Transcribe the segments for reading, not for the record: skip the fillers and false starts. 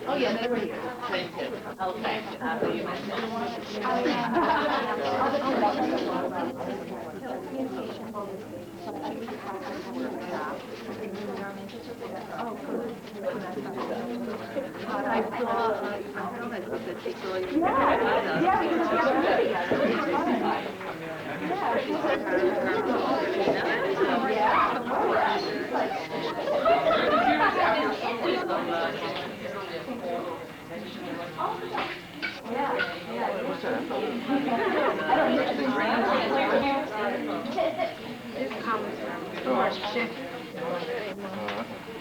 Oh, yeah, they were here. Thank you. Okay. So you mentioned.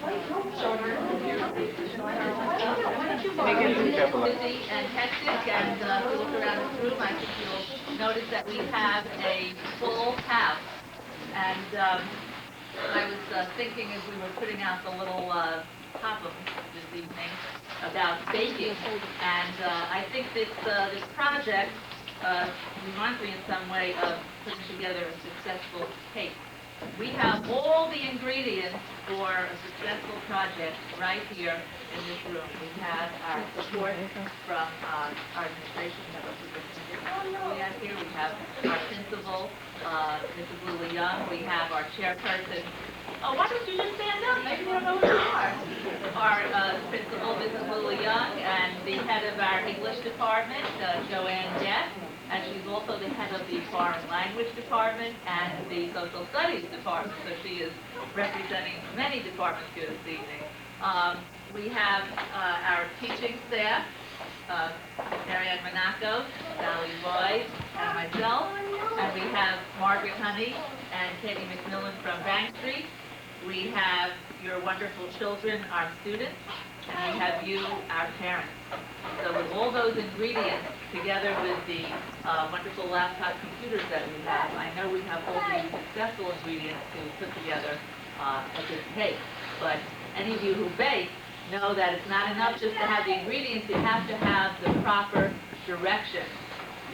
I saw that she saw you. Busy and hectic, and if you look around this room, I think you'll notice that we have a full house. And I was thinking as we were putting out the little pop-up this evening about baking, and I think this project reminds me in some way of putting together a successful cake. We have all the ingredients for a successful project right here in this room. We have our support from our administration. We have a superintendent we have here. We have our principal, Mrs. Lula Young. We have our chairperson. Oh, why don't you just stand up? Maybe they don't know who you are. Our principal, Mrs. Lula Young, and the head of our English department, Joanne Jess. And she's also the head of the Foreign Language Department and the Social Studies Department, so she is representing many departments here this evening. We have our teaching staff, Marianne Monaco, Sally Roy, and myself, and we have Margaret Honey and Katie McMillan from Bank Street. We have your wonderful children, our students, and we have you, our parents. So with all those ingredients, together with the wonderful laptop computers that we have, I know we have all the successful ingredients to put together a good cake. But any of you who bake know that it's not enough just to have the ingredients, you have to have the proper direction.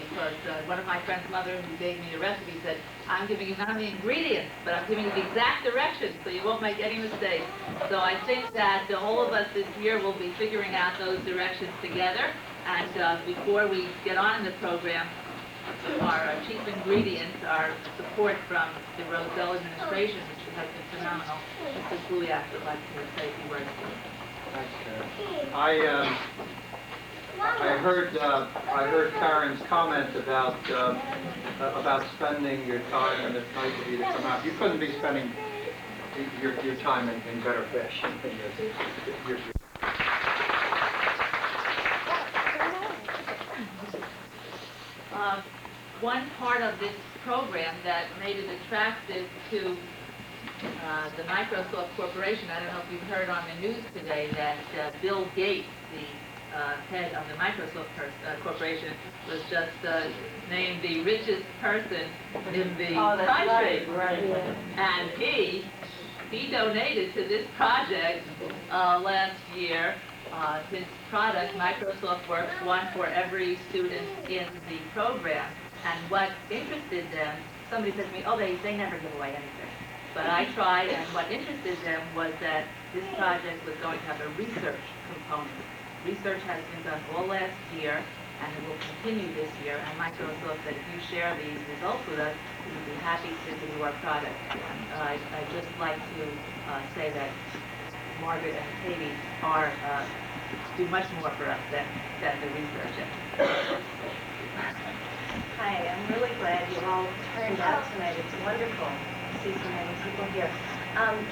Because one of my friend's mother who gave me the recipe said, I'm giving you not only ingredients, but I'm giving you the exact direction so you won't make any mistakes. So I think that all of us this year will be figuring out those directions together. And before we get on in the program, our chief ingredients, our support from the Roselle administration, which has been phenomenal. Mr. Kuliak would like to say a few words. Thanks, Karen. I heard Karen's comment about spending your time, and it's nice of you to come out. You couldn't be spending your time in better fashion than your One part of this program that made it attractive to the Microsoft Corporation, I don't know if you've heard on the news today that Bill Gates, the head of the Microsoft Corporation, was just named the richest person in the country. Right. And he donated to this project last year. His product, Microsoft Works, one for every student in the program. And what interested them, somebody said to me, oh, they never give away anything. But I tried, and what interested them was that this project was going to have a research component. Research has been done all last year, and it will continue this year. And Microsoft said, if you share these results with us, we would be happy to give you our product. I'd just like to say that Margaret and Katie do much more for us than the research. Hi, I'm really glad you all turned out tonight. It's wonderful to see so many people here.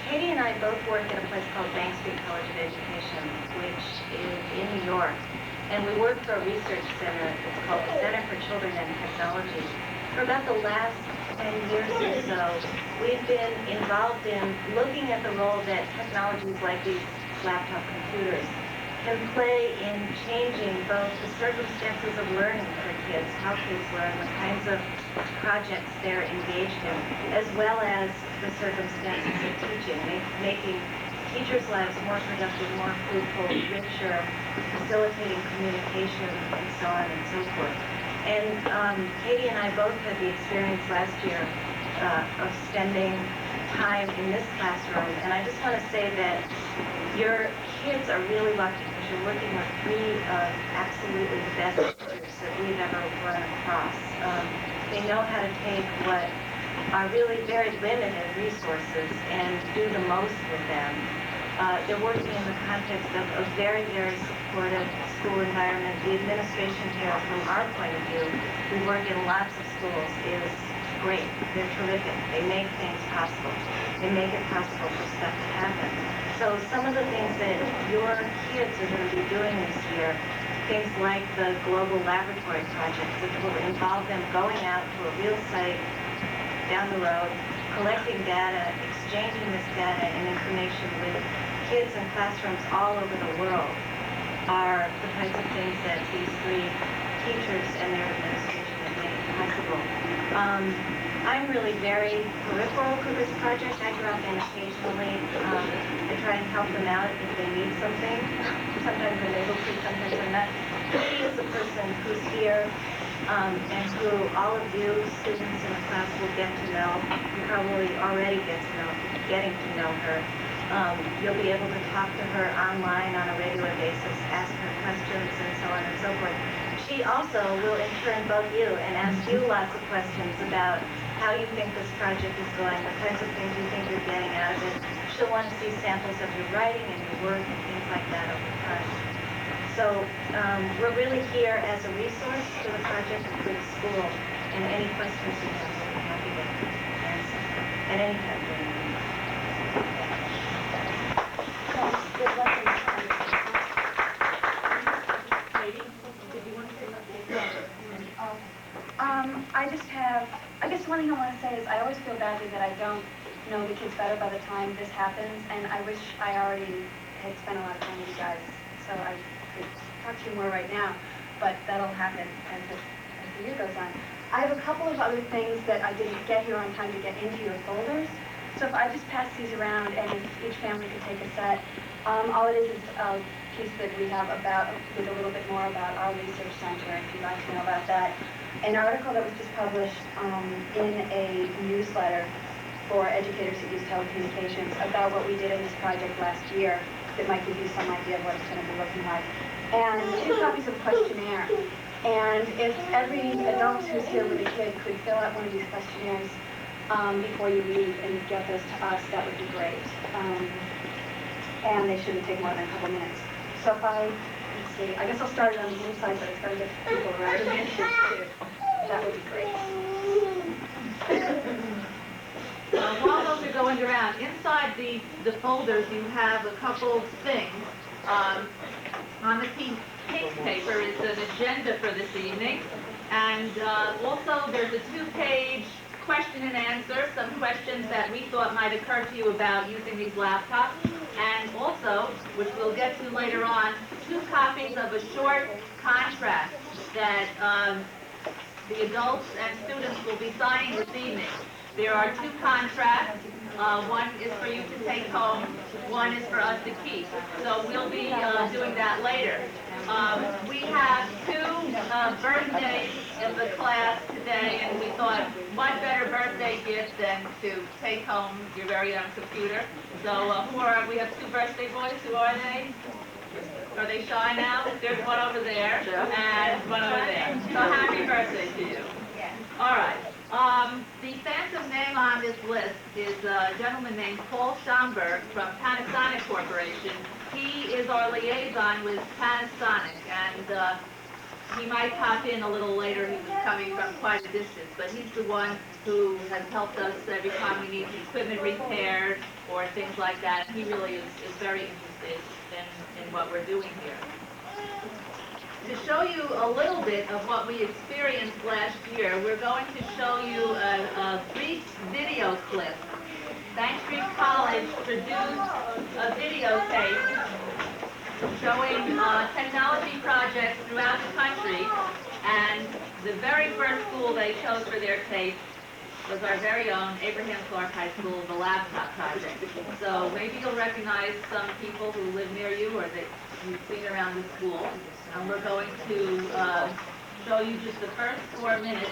Katie and I both work at a place called Bank Street College of Education, which is in New York. And we work for a research center. It's called the Center for Children and Technology. For about the last 10 years or so, we've been involved in looking at the role that technologies like these laptop computers can play in changing both the circumstances of learning for kids, how kids learn, the kinds of projects they're engaged in, as well as the circumstances of teaching, making teachers' lives more productive, more fruitful, richer, facilitating communication, and so on and so forth. And Katie and I both had the experience last year of spending time in this classroom, and I just want to say that your kids are really lucky because you're working with three of absolutely the best teachers that we've ever run across. They know how to take what are really very limited resources and do the most with them. They're working in the context of a very, very supportive school environment. The administration here, from our point of view, we work in lots of schools, is great. They're terrific. They make things possible. They make it possible for stuff to happen. So some of the things that your kids are going to be doing this year, things like the global laboratory projects, which will involve them going out to a real site down the road, collecting data, exchanging this data and information with kids in classrooms all over the world, are the kinds of things that these three teachers and their administration have made possible. I'm really very peripheral to this project. I drop in occasionally. I try and help them out if they need something. Sometimes I'm able to, sometimes I'm not. He is the person who's here and who all of you students in the class will get to know. You probably already getting to know her. You'll be able to talk to her online on a regular basis, ask her questions, and so on and so forth. She also will in turn bug you and ask you lots of questions about how you think this project is going, the kinds of things you think you're getting out of it. She'll want to see samples of your writing and your work and things like that over time. So we're really here as a resource for the project and for the school, and any questions you have, we'll be happy to answer at any time during the meeting. Good luck in the I guess one thing I want to say is I always feel badly that I don't know the kids better by the time this happens, and I wish I already had spent a lot of time with you guys, so I could talk to you more right now, but that'll happen as the year goes on. I have a couple of other things that I didn't get here on time to get into your folders, so if I just pass these around and if each family could take a set, all it is a piece that we have about, with a little bit more about our research center, if you'd like to know about that. An article that was just published in a newsletter for educators that use telecommunications about what we did in this project last year that might give you some idea of what it's going to be looking like. And 2 copies of a questionnaire. And if every adult who's here with a kid could fill out one of these questionnaires before you leave and get those to us, that would be great. And they shouldn't take more than a couple minutes. So if let's see, I guess I'll start it on the inside, but it's going to get people around the edges too. That would be great. While those are going around, inside the folders you have a couple things. On the pink paper is an agenda for this evening, and also there's a 2-page question and answer, some questions that we thought might occur to you about using these laptops, and also, which we'll get to later on, 2 copies of a short contract that the adults and students will be signing this evening. There are 2 contracts. One is for you to take home, one is for us to keep. So we'll be doing that later. We have 2 birthdays in the class today, and we thought, what better birthday gift than to take home your very own computer. So we have 2 birthday boys. Who are they? Are they shy now? There's one over there and one over there. So happy birthday to you. All right. The phantom name on this list is a gentleman named Paul Schomburg from Panasonic Corporation. He is our liaison with Panasonic, and he might pop in a little later. He was coming from quite a distance, but he's the one who has helped us every time we need equipment repaired or things like that. He really is very interested in what we're doing here. To show you a little bit of what we experienced last year, we're going to show you a brief video clip. Bank Street College produced a videotape showing technology projects throughout the country, and the very first school they chose for their tape was our very own Abraham Clark High School, the laptop project. So maybe you'll recognize some people who live near you or that you've seen around the school. And we're going to show you just the first 4 minutes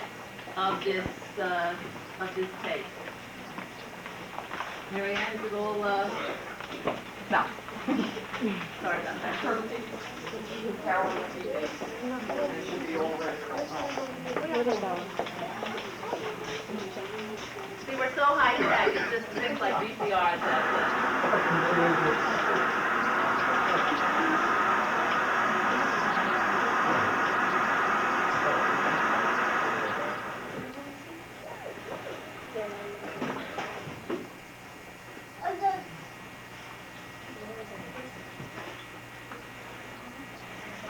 of this tape. Mary Ann, is it all, no. Sorry about that. See, we're so high tech, it's just things like VCRs that.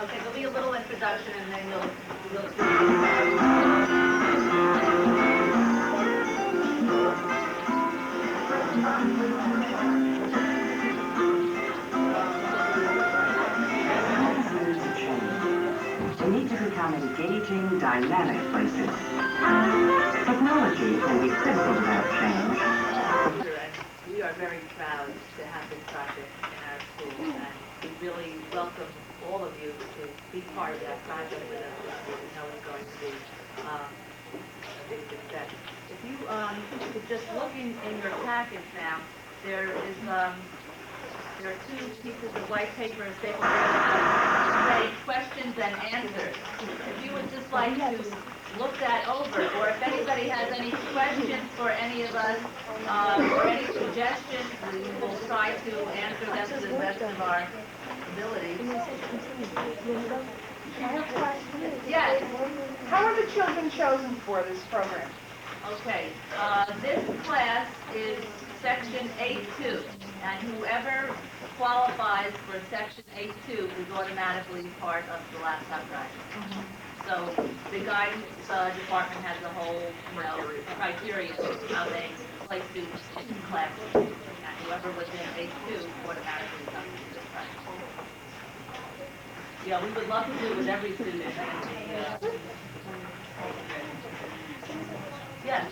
Okay, there'll be a little introduction and then you'll We need to become engaging, dynamic places. Technology can be critical to that change. We are very proud to have this project in our school, and we really welcome all of you to be part of that project with us. We know it's going to be a big success. If you could just look in your package now, there are two pieces of white paper stapled together that say questions and answers. If you would just like to look that over, or if anybody has any questions for any of us, or any suggestions, we will try to answer them to the best of our abilities. I have a question. Yes. How are the children chosen for this program? Okay, this class is section 8-2, and whoever qualifies for section 8-2 is automatically part of the laptop project. So the guidance department has a whole, criteria of how they place students in classes, and whoever was in 8-2 automatically comes to this project. Yeah, we would love to do it with every student. Yes.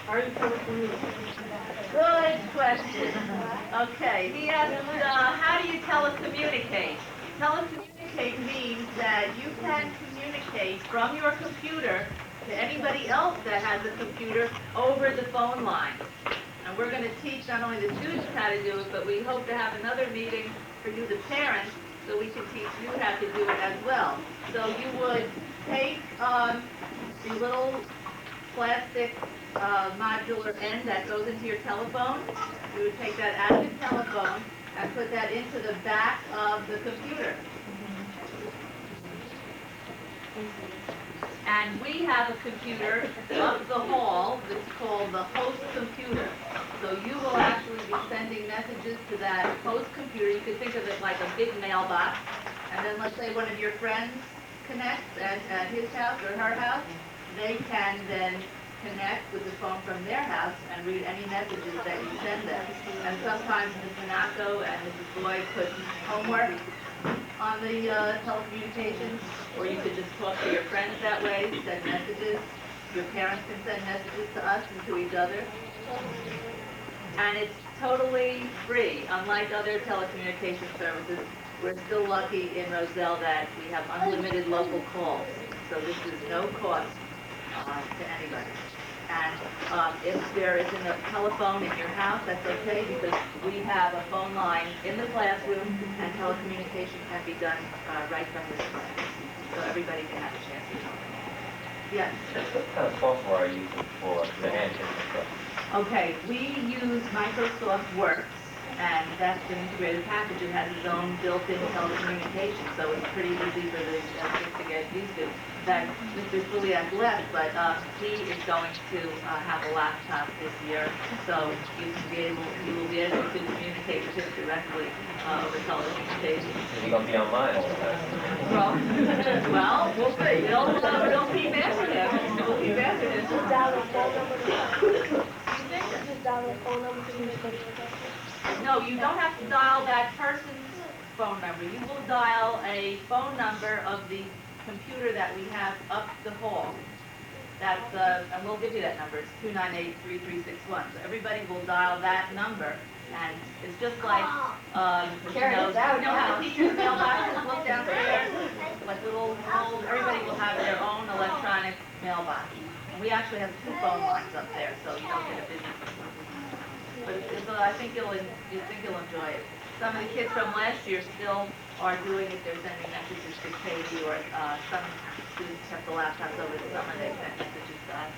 Good question. Okay, he asked, how do you telecommunicate? Telecommunicate means that you can communicate from your computer to anybody else that has a computer over the phone line. And we're going to teach not only the students how to do it, but we hope to have another meeting for you, the parents, so we can teach you how to do it as well. So you would take the little plastic modular end that goes into your telephone. You would take that out of your telephone and put that into the back of the computer. And we have a computer up the hall that's called the host computer. So you will actually be sending messages to that host computer. You can think of it like a big mailbox. And then let's say one of your friends connects at his house or her house. They can then connect with the phone from their house and read any messages that you send them. And sometimes Ms. Monaco and Mrs. Boyd put homework on the telecommunications, or you could just talk to your friends that way, send messages. Your parents can send messages to us and to each other. And it's totally free, unlike other telecommunication services. We're still lucky in Roselle that we have unlimited local calls, so this is no cost to anybody. And if there isn't a telephone in your house, that's okay, because we have a phone line in the classroom, and telecommunication can be done right from this class. So everybody can have a chance to talk. Yes? What kind of software are you using for the handshake and stuff? Okay, we use Microsoft Works, and that's an integrated package. It has its own built-in telecommunication, so it's pretty easy for the kids to get used to. That Mr. Juliak left, but he is going to have a laptop this year, so you will be able to communicate with him directly over telecommunications. Is he going to be online all the time? Well, we'll see. We'll keep answering him. We'll keep answering him. Just dial the phone number. Just dial the phone number to use it. No, you don't have to dial that person's phone number. You will dial a phone number of the computer that we have up the hall. That's, and we'll give you that number. It's 298-3361. So everybody will dial that number, and it's just like, you know how the teacher's mailboxes look downstairs, like little holes. Everybody will have their own electronic mailbox. And we actually have 2 phone lines up there, so you don't get a busy. but I think you'll enjoy it. Some of the kids from last year still are doing it. They're sending messages to Katie, or some students have the laptops over the summer. They send messages to us.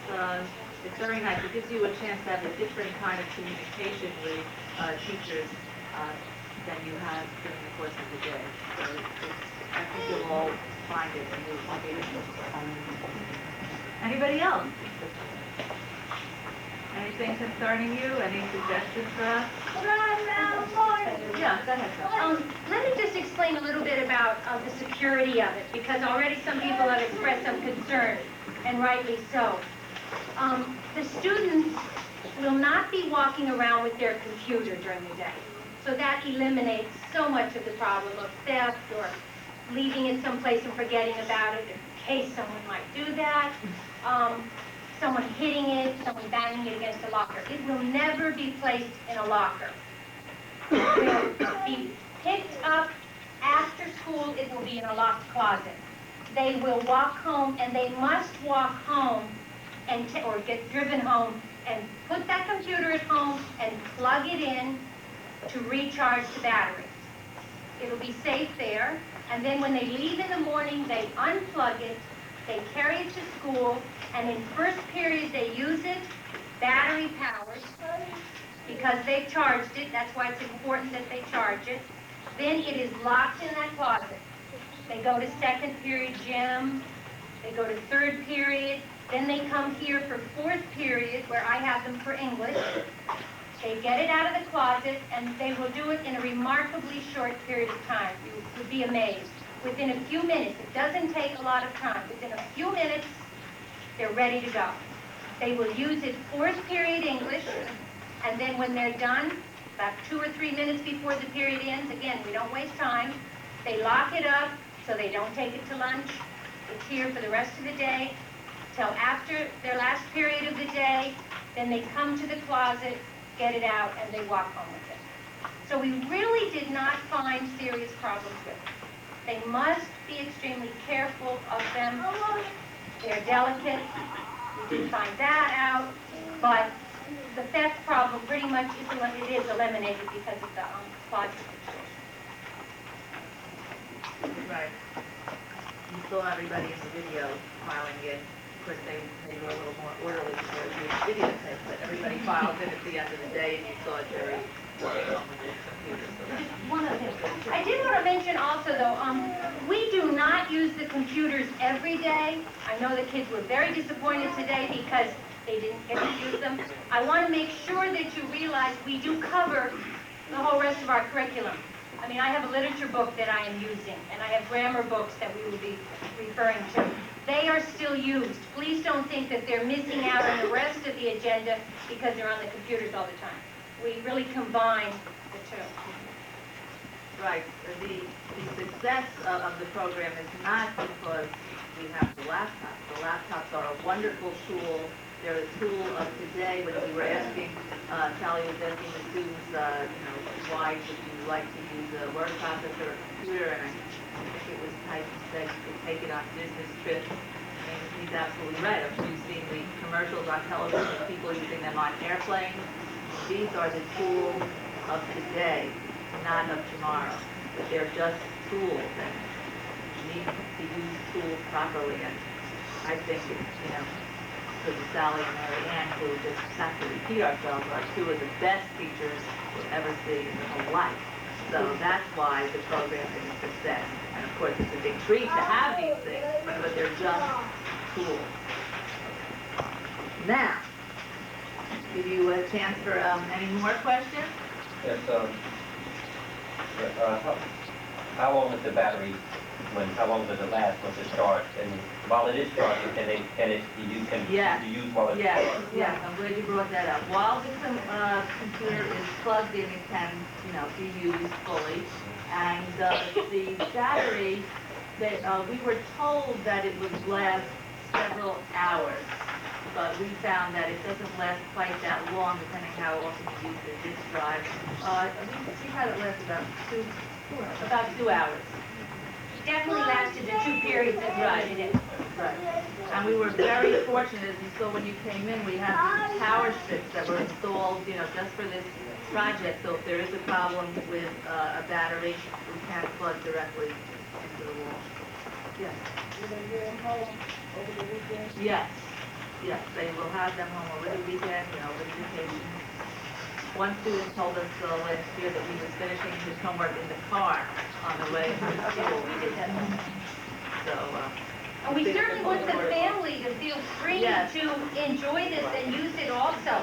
So it's very nice. It gives you a chance to have a different kind of communication with teachers than you have during the course of the day. So I think you'll all find it and you'll be interested. Anybody else? Anything concerning you? Any suggestions for us? Yeah, go ahead, Phil. Let me just explain a little bit about the security of it, because already some people have expressed some concern, and rightly so. The students will not be walking around with their computer during the day, so that eliminates so much of the problem of theft or leaving it someplace and forgetting about it in case someone might do that. Someone hitting it, someone banging it against a locker. It will never be placed in a locker. It will be picked up after school. It will be in a locked closet. They will walk home, and they must walk home and or get driven home and put that computer at home and plug it in to recharge the battery. It'll be safe there, and then when they leave in the morning, they unplug it, they carry it to school, and in first period they use it, battery powered, because they've charged it. That's why it's important that they charge it. Then it is locked in that closet. They go to second period gym, they go to third period, then they come here for fourth period, where I have them for English. They get it out of the closet, and they will do it in a remarkably short period of time. You would be amazed. Within a few minutes, it doesn't take a lot of time. Within a few minutes, they're ready to go. They will use it fourth period English, and then when they're done, about 2 or 3 minutes before the period ends, again, we don't waste time, they lock it up so they don't take it to lunch. It's here for the rest of the day, till after their last period of the day. Then they come to the closet, get it out, and they walk home with it. So we really did not find serious problems with it. They must be extremely careful of them. They're delicate. We did find that out, but the theft problem pretty much is eliminated because of the closet situation. Right. You saw everybody in the video filing in. Of course, they were a little more orderly because they were videotape, but everybody filed in at the end of the day, and you saw Jerry walking home with his computer. So that's One other thing. I did want to mention also, though, we do not use the computers every day. I know the kids were very disappointed today because they didn't get to use them. I want to make sure that you realize we do cover the whole rest of our curriculum. I mean, I have a literature book that I am using, and I have grammar books that we will be referring to. They are still used. Please don't think that they're missing out on the rest of the agenda because they're on the computers all the time. We really combine the two. right. The success of the program is not because we have the laptops. The laptops are a wonderful tool. They're a tool of today. When we were asking, Sally was asking the students, why would you like to use a word processor or a computer? And I think it was Tyson said you could take it on business trips. And he's absolutely right. I'm sure you've seen the commercials on television of people using them on airplanes. These are the tools of today, not of tomorrow. But they're just tools, and you need to use tools properly. And I think it's, because Sally and Mary Ann, who just not to repeat ourselves, are two of the best teachers you'll ever see in your whole life. So that's why the program is a success. And of course, it's a big treat to have these things, but they're just tools. Now, give you a chance for any more questions? Yes, how long is the battery, how long does it last once it's charged? And while it is charging, can it be used while it's charged? Yes, I'm glad you brought that up. While the computer is plugged in, it can, be used fully. And the battery, we were told that it would last several hours, but we found that it doesn't last quite that long, depending how often you use the disk drive. We had it last about 2 hours. Definitely lasted the 2 periods that we needed it. Right. And we were very fortunate, as you saw when you came in, we have these power strips that were installed, just for this project. So if there is a problem with a battery, we can't plug directly into the wall. Yes. Yes, yes, they will have them home over the weekend, over the vacation. One student told us last year that he was finishing his homework in the car on the way to school. So, And we certainly want the family to feel free Yes. to enjoy this and use it also.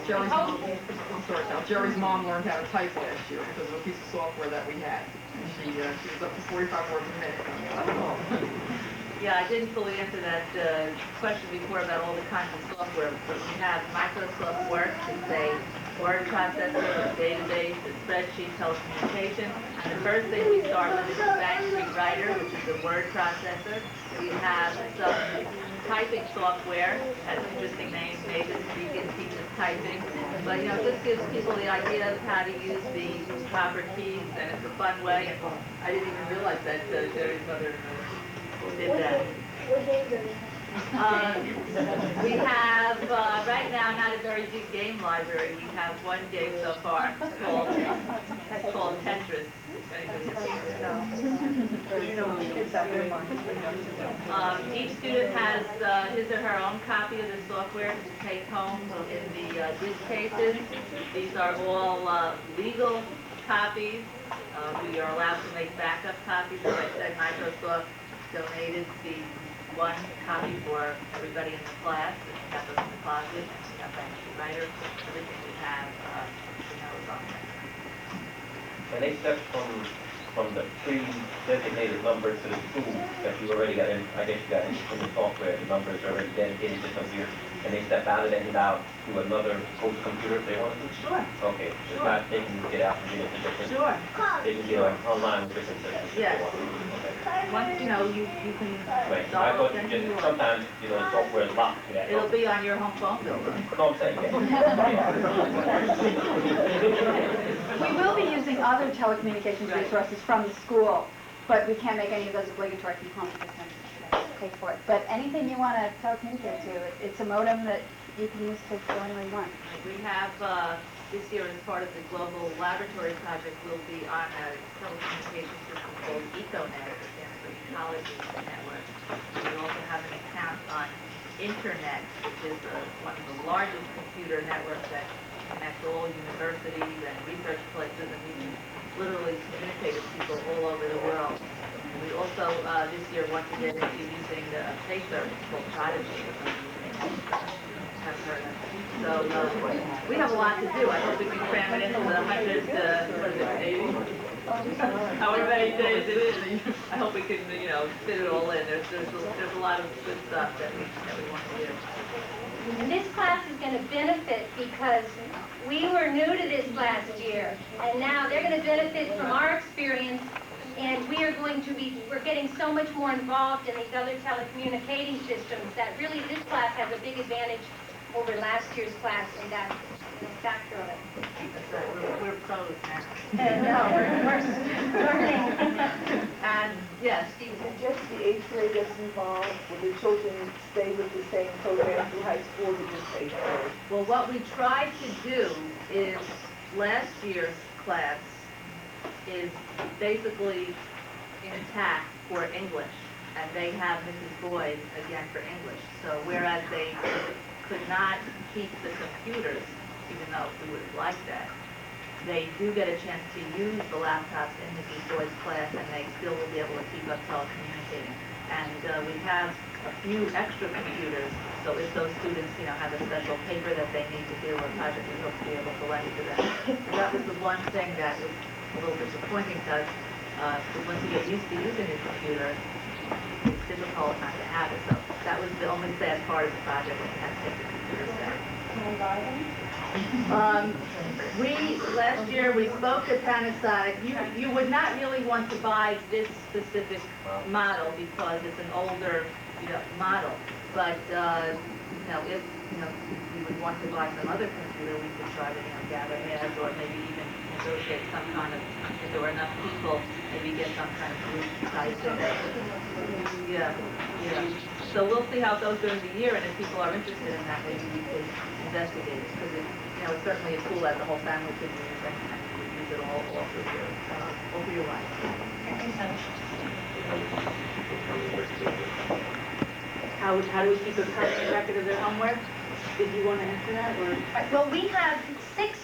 Jerry's hope- mom, I'm sorry, Sal. Jerry's mom learned how to type last year because of a piece of software that we had. And she was up to 45 words a minute. yeah, I didn't fully answer that question before about all the kinds of software, but we have Microsoft Word, it's a word processor, a database, a spreadsheet, telecommunication. And the first thing we start with is the Bank Street Writer, which is a word processor. We have some typing software, has interesting names, Mavis, Beacon, teaches typing. But, this gives people the idea of how to use the proper keys, and it's a fun way. And I didn't even realize that Jerry's mother did that. We have, right now, not a very big game library. We have one game so far. It's called Tetris. Each student has his or her own copy of the software to take home in the DIS cases. These are all legal copies. We are allowed to make backup copies. As I said, Microsoft donated the one copy for everybody in the class. We have those in the closet. We have Bank Street Writer. Everything we have, is on there. And they stepped from the pre-designated numbers to the school that you already got in, I guess you got in the software, the numbers are already dedicated to computer. And they step out of that and now to another host computer if they want to? Sure. Okay, so it's not, they can get out and get into different, Sure. they can get online with different systems if Yes. they want to. Once, you can Right, I start thought with you anything you just, want. sometimes, the software is locked to that. It'll be on your home phone bill. No, I'm saying, We will be using other telecommunications Right. resources from the school, but we can't make any of those obligatory components this time. Pay for it. But anything you want to telecommunicate to, it's a modem that you can use to go anywhere you want. We have, this year as part of the Global Laboratory Project, we'll be on a telecommunications system called EcoNet, it stands for Ecology Network. We also have an account on Internet, which is one of the largest computer networks that connects all universities and research places, and we can literally communicate with people all over the world. And we also, this year, want to get into using the space service called Prodigy. Have heard of. So, we have a lot to do. I hope we can cram it into the 100, what is it, 80? However many days it is. I hope we can, fit it all in. There's a lot of good stuff that we want to do. And this class is going to benefit because we were new to this last year, and now they're going to benefit from our experience, and we're getting so much more involved in these other telecommunicating systems that really this class has a big advantage over last year's class in that factor of it. That's right. We're pros now. No, we're learning. And, yes, Is it just the 8th grade that's involved? Will the children stay with the same program through high school or just 8th grade? well, what we tried to do is last year's class is basically intact for English, and they have Mrs. Boyd again for English. So whereas they could not keep the computers, even though we would have liked that, they do get a chance to use the laptops in Mrs. Boyd's class, and they still will be able to keep up telecommunicating. And we have a few extra computers, so if those students, have a special paper that they need to do or project, we hope to be able to lend to them. So that was the one thing that was a little disappointing to us, because once you get used to using a computer, it's difficult not to have it. So that was the only sad part of the project, when we had to take the computers down. Last year, we spoke to Panasonic. You would not really want to buy this specific model because it's an older, model. But, if, we would want to buy some other computer, we could try to, gather heads or maybe even negotiate some kind of, if there were enough people, maybe get some kind of group type thing. Yeah. So we'll see how it goes during the year, and if people are interested in that, maybe we could investigate it, because it's certainly a tool that the whole family could use, and we could use it all over your life. How do we keep a current record of their homework? Did you want to answer that, or? Well, we have is it six?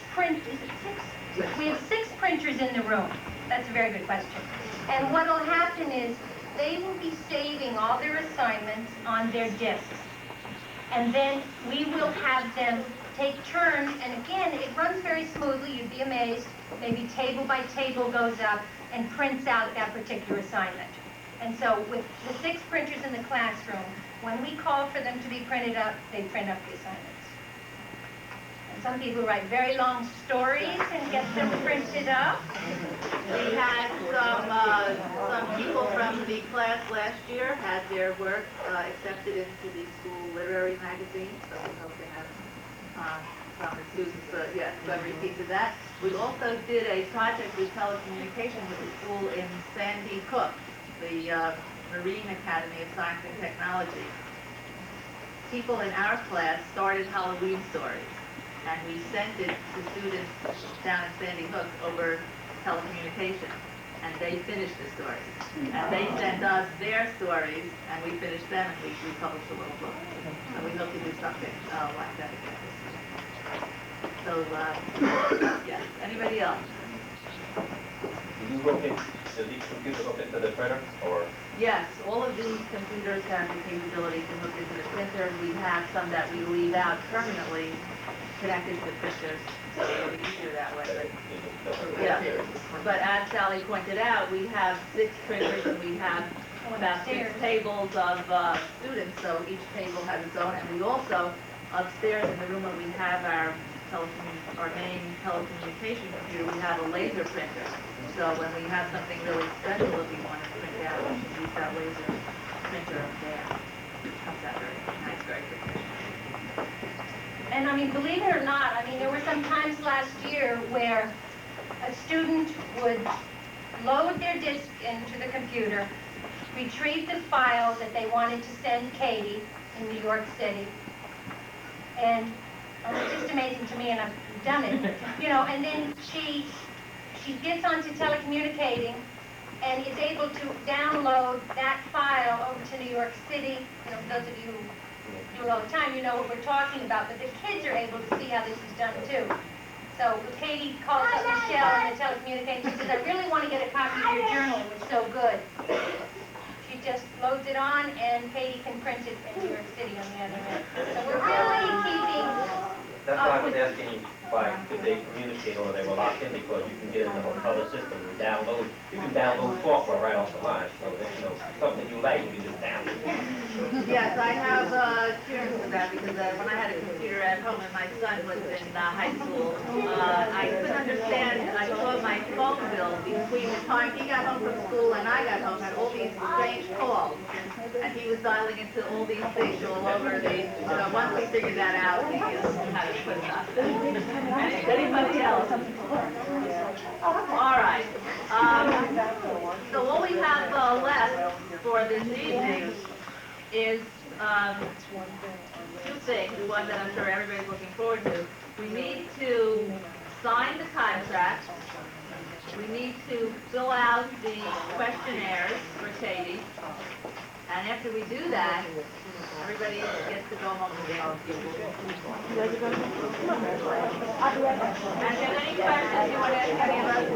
Yes. We have 6 printers in the room. That's a very good question. And what will happen is they will be saving all their assignments on their disks. And then we will have them take turns, and again, it runs very smoothly, you'd be amazed. Maybe table by table goes up and prints out that particular assignment. And so with the 6 printers in the classroom, when we call for them to be printed up, they print up the assignments. And some people write very long stories and get them printed up. We had some people from the class last year had their work accepted into the school literary magazine, so we hope to have some of the students, some repeats of that. We also did a project with telecommunication with the school in Sandy Hook, the Marine Academy of Science and Technology. People in our class started Halloween stories, and we sent it to students down in Sandy Hook over telecommunication, and they finished the stories. And they sent us their stories, and we finished them, and we published a little book. So we hope to do something like that again this year. So, yes, anybody else? Does each computer hook into the printer, or? Yes, all of these computers have the capability to hook into the printer. We have some that we leave out permanently connected to the printers, so it'll be easier that way. Yeah, but as Sally pointed out, we have 6 printers and we have about 6 tables of students, so each table has its own. And we also, upstairs in the room where we have our main telecommunication computer, we have a laser printer. So when we have something really special that we want to print out, we can use that laser printer up there. It comes out very nice, very quickly. And I mean, believe it or not, there were some times last year where a student would load their disk into the computer, retrieve the file that they wanted to send Katie in New York City, and it's just amazing to me, and I've done it, and then she gets onto telecommunicating and is able to download that file over to New York City. Those of you who do it all the time, you know what we're talking about, but the kids are able to see how this is done too. So Katie calls up Michelle in the telecommunications and says, I really want to get a copy of your journal, it was so good. She just loads it on and Katie can print it in New York City on the other end. So we're really keeping That's why I was asking you, why did they communicate or they were locked in, because you can get in the whole other system and you can download software right off the line, so that, something you like, you can just download. Yes, I have experience with that, because when I had a computer at home and my son was in high school, I couldn't understand, I saw my phone bill between the time he got home from school and I got home, had all these strange calls, and he was dialing into all these things all over the, once we figured that out, we knew how to put it up. Anybody else? All right. So all we have left for this evening is 2 things. One that I'm sure everybody's looking forward to. We need to sign the contract. We need to fill out the questionnaires for Katie. And after we do that, everybody gets to go home and they all feel good. And if there's any questions you want to ask any of us,